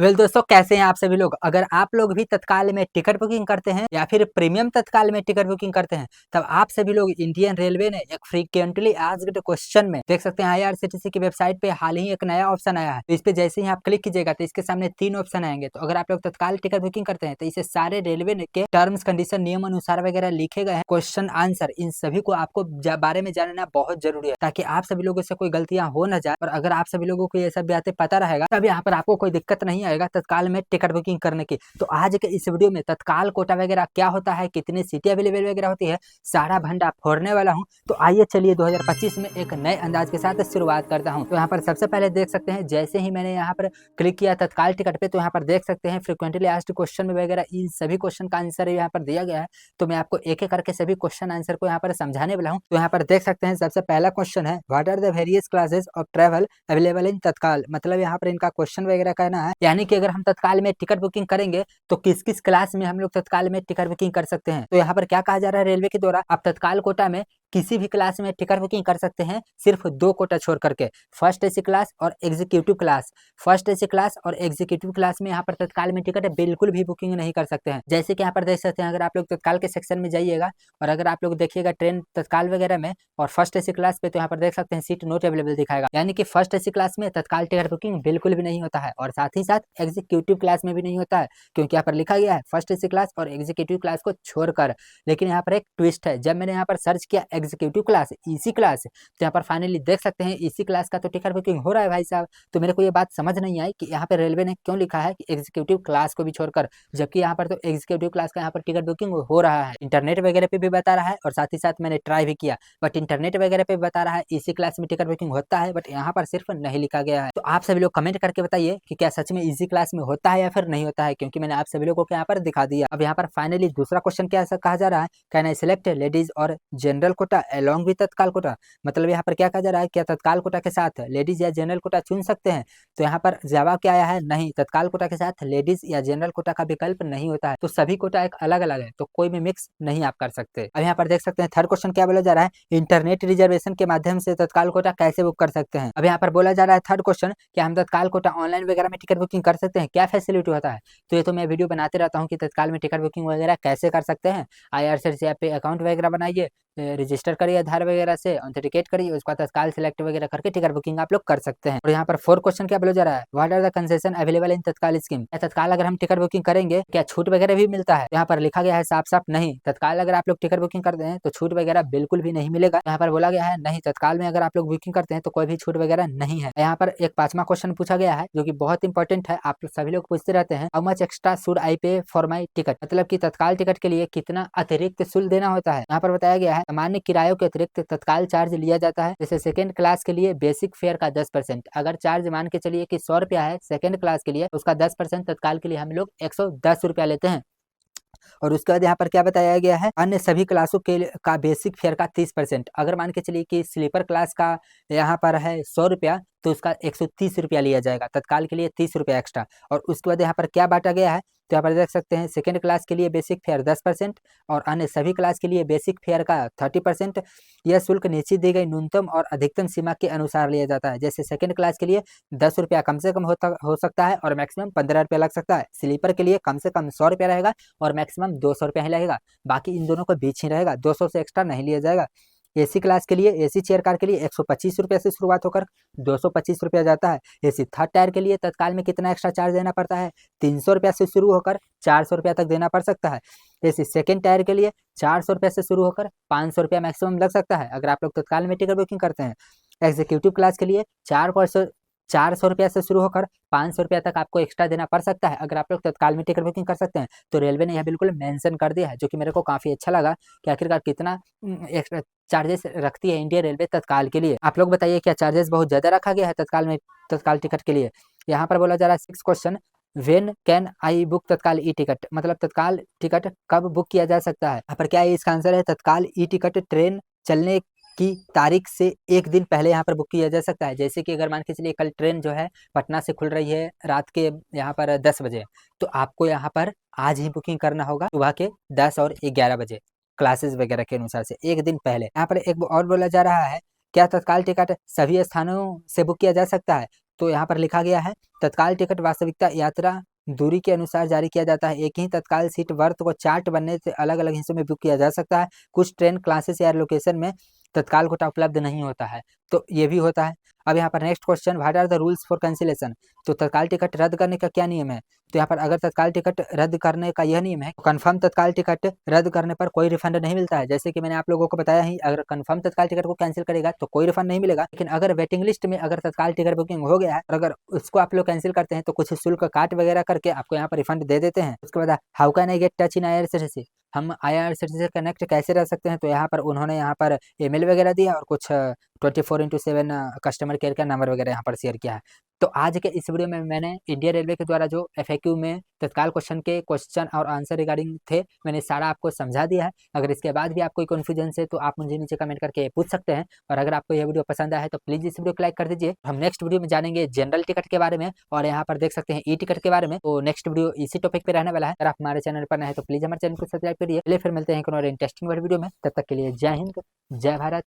दोस्तों, कैसे हैं आप सभी लोग। अगर आप लोग भी तत्काल में टिकट बुकिंग करते हैं या फिर प्रीमियम तत्काल में टिकट बुकिंग करते हैं, तब आप सभी लोग इंडियन रेलवे ने एक फ्रीक्वेंटली आस्क्ड क्वेश्चन में देख सकते हैं IRCTC की वेबसाइट पे हाल ही एक नया ऑप्शन आया है। तो इस पे जैसे ही आप क्लिक कीजिएगा तो इसके सामने 3 ऑप्शन आएंगे। तो अगर आप लोग तत्काल टिकट बुकिंग करते हैं तो इसे सारे रेलवे के टर्म्स कंडीशन नियम अनुसार वगैरह लिखे गए हैं क्वेश्चन आंसर, इन सभी को आपको बारे में जानना बहुत जरूरी है ताकि आप सभी लोगों से कोई गलतियां हो न जाए। और अगर आप सभी लोगों को ये सब बातें पता रहेगा तब यहाँ पर आपको कोई दिक्कत नहीं आएगा तत्काल में टिकट बुकिंग करने की। तो आज के इस वीडियो में तत्काल कोटा वगैरह क्या होता है, कितनी सीटें अवेलेबल वगैरह होती है, सारा भंडा फोड़ने वाला हूँ। तो आइए चलिए 2025 में एक नए अंदाज के साथ शुरुआत करता हूँ। तो यहाँ पर सबसे पहले देख सकते हैं, जैसे ही मैंने यहाँ पर क्लिक किया तत्काल टिकट पे, तो यहाँ पर देख सकते हैं फ्रिक्वेंटली आस्क्ड क्वेश्चन में वगैरह इन सभी क्वेश्चन का आंसर यहाँ पर दिया गया है। तो मैं आपको एक एक करके सभी क्वेश्चन आंसर को यहाँ पर समझाने वाला हूँ। तो यहाँ पर देख सकते हैं सबसे पहला क्वेश्चन है, what are the various classes of travel available in Tatkal. मतलब यहाँ पर इनका क्वेश्चन वगैरह कहना है, यानी कि अगर हम तत्काल में टिकट बुकिंग करेंगे तो किस किस क्लास में हम लोग तत्काल में टिकट बुकिंग कर सकते हैं। तो यहाँ पर क्या कहा जा रहा है रेलवे के द्वारा, आप तत्काल कोटा में किसी भी क्लास में टिकट बुकिंग कर सकते हैं, सिर्फ 2 कोटा छोड़ करके, फर्स्ट एसी क्लास और executive class. First AC class और एग्जीक्यूटिव क्लास में यहाँ पर तत्काल में टिकट बिल्कुल भी बुकिंग नहीं कर सकते हैं। जैसे कि यहाँ पर देख सकते हैं, अगर आप लोग तत्काल के सेक्शन में जाइएगा और अगर आप लोग देखिएगा ट्रेन तत्काल वगैरह में और फर्स्ट एसी क्लास पे, तो यहाँ पर देख सकते हैं सीट नॉट अवेलेबल दिखाएगा, यानी कि फर्स्ट एसी क्लास में तत्काल टिकट बुकिंग बिल्कुल भी नहीं होता है। और साथ ही साथ एग्जीक्यूटिव क्लास में भी नहीं होता है, क्योंकि यहाँ पर लिखा गया है फर्स्ट एसी क्लास और एग्जीक्यूटिव क्लास को छोड़कर। लेकिन यहाँ पर एक ट्विस्ट है, जब मैंने यहाँ पर सर्च किया एग्जीक्यूटिव क्लास इसी क्लास, तो यहाँ पर फाइनली देख सकते हैं इसी क्लास का तो टिकट बुकिंग हो रहा है भाई साहब। तो मेरे को ये बात समझ नहीं आई कि यहाँ पे रेलवे ने क्यों लिखा है कि एग्जीक्यूटिव क्लास को भी छोड़कर, जबकि यहाँ पर तो एग्जीक्यूटिव क्लास का यहाँ पर टिकट बुकिंग हो रहा है। इंटरनेट वगैरह पे भी बता रहा है और साथ ही साथ मैंने ट्राई भी किया, बट इंटरनेट वगैरह पे बता रहा है इसी क्लास में टिकट बुकिंग होता है, बट यहाँ पर सिर्फ नहीं लिखा गया है। तो आप सभी लोग कमेंट करके बताइए कि क्या सच में इसी क्लास में होता है या फिर नहीं होता है, क्योंकि मैंने आप सभी लोगों को यहाँ पर दिखा दिया। अब यहाँ पर फाइनली दूसरा क्वेश्चन क्या कहा जा रहा है, कैन आई सिलेक्ट लेडीज और जनरल कोटा अलोंग विद तत्काल कोटा। मतलब यहाँ पर क्या कहा जा रहा है, क्या तत्काल कोटा के साथ लेडीज या जनरल कोटा चुन सकते हैं। तो यहाँ पर जवाब क्या आया है, नहीं, तत्काल कोटा के साथ लेडीज या जनरल कोटा का विकल्प नहीं होता है। तो सभी कोटा एक अलग अलग है, तो कोई भी मिक्स नहीं आप कर सकते। अब यहाँ पर देख सकते हैं थर्ड क्वेश्चन क्या बोला जा रहा है, इंटरनेट रिजर्वेशन के माध्यम से तत्काल कोटा कैसे बुक कर सकते हैं। अब यहाँ पर बोला जा रहा है थर्ड क्वेश्चन, क्या हम तत्काल कोटा ऑनलाइन वगैरह में टिकट बुकिंग कर सकते हैं, क्या फैसिलिटी होता है। तो ये तो मैं वीडियो बनाते रहता हूँ कि तत्काल में टिकट बुकिंग वगैरह कैसे कर सकते हैं। IRCTC ऐप पे अकाउंट वगैरह बनाइए, रजिस्टर करिए आधार वगैरह से, ऑथेंटिकेट करिए, उसका तत्काल सिलेक्ट वगैरह करके टिकट बुकिंग आप लोग कर सकते हैं। और यहाँ पर फोर्थ क्वेश्चन क्या बोला जा रहा है, what are the concession available in Tatkal scheme. तत्काल अगर हम टिकट बुकिंग करेंगे क्या छूट वगैरह भी मिलता है। यहाँ पर लिखा गया है साफ साफ नहीं, तत्काल अगर आप लोग टिकट बुकिंग करते हैं तो छूट वगैरह बिल्कुल भी नहीं मिलेगा। यहाँ पर बोला गया है नहीं, तत्काल में अगर आप लोग बुकिंग करते हैं तो कोई भी छूट वगैरह नहीं है। यहाँ पर एक 5वां क्वेश्चन पूछा गया है जो कि बहुत इंपॉर्टेंट है, आप सभी लोग पूछते रहते हैं, how much extra should I पे फॉर माई टिकट। मतलब कि तत्काल टिकट के लिए कितना अतिरिक्त शुल्क देना होता है। यहाँ पर बताया गया है सामान्य किरायों के अतिरिक्त तत्काल चार्ज लिया जाता है। जैसे सेकंड क्लास के लिए बेसिक फेयर का 10%, अगर चार्ज मान के चलिए कि 100 रुपया है सेकंड क्लास के लिए, उसका 10% तत्काल के लिए हम लोग 110 रुपया लेते हैं। और उसके बाद यहाँ पर क्या बताया गया है, अन्य सभी क्लासों के का बेसिक फेयर का 30%, अगर मान के चलिए कि स्लीपर क्लास का यहाँ पर है 100 रुपया, तो उसका 130 रुपया लिया जाएगा, तत्काल के लिए 30 रुपया एक्स्ट्रा। और उसके बाद यहाँ पर क्या बांटा गया है, तो यहाँ पर देख सकते हैं सेकंड क्लास के लिए बेसिक फेयर 10% और अन्य सभी क्लास के लिए बेसिक फेयर का 30%। यह शुल्क निश्चित दी गई न्यूनतम और अधिकतम सीमा के अनुसार लिया जाता है। जैसे सेकंड क्लास के लिए 10 रुपया कम से कम हो सकता है और मैक्सिमम 15 रुपया लग सकता है। स्लीपर के लिए कम से कम 100 रुपया रहेगा और मैक्सिमम 200 रुपया ही लगेगा, बाकी इन दोनों को बीच ही रहेगा, 200 से एक्स्ट्रा नहीं लिया जाएगा। एसी क्लास के लिए, एसी चेयर कार के लिए 125 रुपये से शुरुआत होकर 225 रुपया जाता है। एसी थर्ड टायर के लिए तत्काल में कितना एक्स्ट्रा चार्ज देना पड़ता है, 300 रुपया से शुरू होकर 400 रुपया तक देना पड़ सकता है। एसी सेकेंड टायर के लिए 400 रुपया से शुरू होकर 500 रुपया मैक्सिमम लग सकता है, अगर आप लोग तत्काल में टिकट बुकिंग करते हैं। एग्जीक्यूटिव क्लास के लिए 400 रुपया से शुरू होकर 500 रुपया तक आपको एक्स्ट्रा देना पड़ सकता है, अगर आप लोग तत्काल में टिकट बुकिंग कर सकते हैं। तो रेलवे ने यह बिल्कुल मेंशन कर दिया है, जो कि मेरे को काफ़ी अच्छा लगा कि आखिरकार कितना एक्स्ट्रा चार्जेस रखती है इंडियन रेलवे तत्काल के लिए। आप लोग बताइए क्या चार्जेस बहुत ज़्यादा रखा गया है तत्काल में, तत्काल टिकट के लिए। यहाँ पर बोला जा रहा है 6 question, when can I book तत्काल ई टिकट, मतलब तत्काल टिकट कब बुक किया जा सकता है। यहाँ पर क्या है, इसका आंसर है तत्काल ई टिकट ट्रेन चलने की तारीख से एक दिन पहले यहाँ पर बुक किया जा सकता है। जैसे कि अगर मान के चलिए कल ट्रेन जो है पटना से खुल रही है रात के यहाँ पर 10 बजे, तो आपको यहाँ पर आज ही बुकिंग करना होगा सुबह के 10 और 11 बजे, क्लासेस वगैरह के अनुसार से एक दिन पहले। यहाँ पर एक और बोला जा रहा है, क्या तत्काल टिकट सभी स्थानों से बुक किया जा सकता है। तो यहाँ पर लिखा गया है तत्काल टिकट वास्तविकता यात्रा दूरी के अनुसार जारी किया जाता है। एक ही तत्काल सीट वर्थ को चार्ट बनने से अलग अलग हिस्सों में बुक किया जा सकता है। कुछ ट्रेन क्लासेस या लोकेशन में तत्काल कोटा उपलब्ध नहीं होता है, तो ये भी होता है। अब यहाँ पर next question, what are the rules for cancellation. तो तत्काल टिकट रद्द करने का क्या नियम है। तो यहाँ पर अगर तत्काल टिकट रद्द करने का यह नियम है, तो कन्फर्म तत्काल टिकट रद्द करने पर कोई रिफंड नहीं मिलता है। जैसे कि मैंने आप लोगों को बताया ही, अगर कन्फर्म तत्काल टिकट को कैंसिल करेगा तो कोई रिफंड नहीं मिलेगा। लेकिन अगर वेटिंग लिस्ट में अगर तत्काल टिकट बुकिंग हो गया है और अगर उसको आप लोग कैंसिल करते हैं तो कुछ शुल्क काट वगैरह करके आपको यहाँ पर रिफंड दे देते हैं। उसके बाद how can I get touch in IRCTC, हम IRCTC से कनेक्ट कैसे रह सकते हैं। तो यहाँ पर उन्होंने यहाँ पर ईमेल वगैरह दिया और कुछ 24/7 कस्टमर केयर का नंबर वगैरह यहाँ पर शेयर किया है। तो आज के इस वीडियो में मैंने इंडियन रेलवे के द्वारा जो FAQ में तत्काल क्वेश्चन के क्वेश्चन और आंसर रिगार्डिंग थे, मैंने सारा आपको समझा दिया है। अगर इसके बाद भी आपको कन्फ्यूजन है तो आप मुझे नीचे कमेंट करके पूछ सकते हैं। और अगर आपको यह वीडियो पसंद आया है तो प्लीज़ इस वीडियो को लाइक कर दीजिए। हम नेक्स्ट वीडियो में जानेंगे जनरल टिकट के बारे में और यहाँ पर देख सकते हैं ई टिकट के बारे में। तो नेक्स्ट वीडियो इसी टॉपिक पे रहने वाला है। अगर आप हमारे चैनल पर नए हैं तो प्लीज़ हमारे चैनल को सब्सक्राइब करिए। फिर मिलते हैं एक और इंटरेस्टिंग वीडियो में, तब तक के लिए जय हिंद, जय भारत।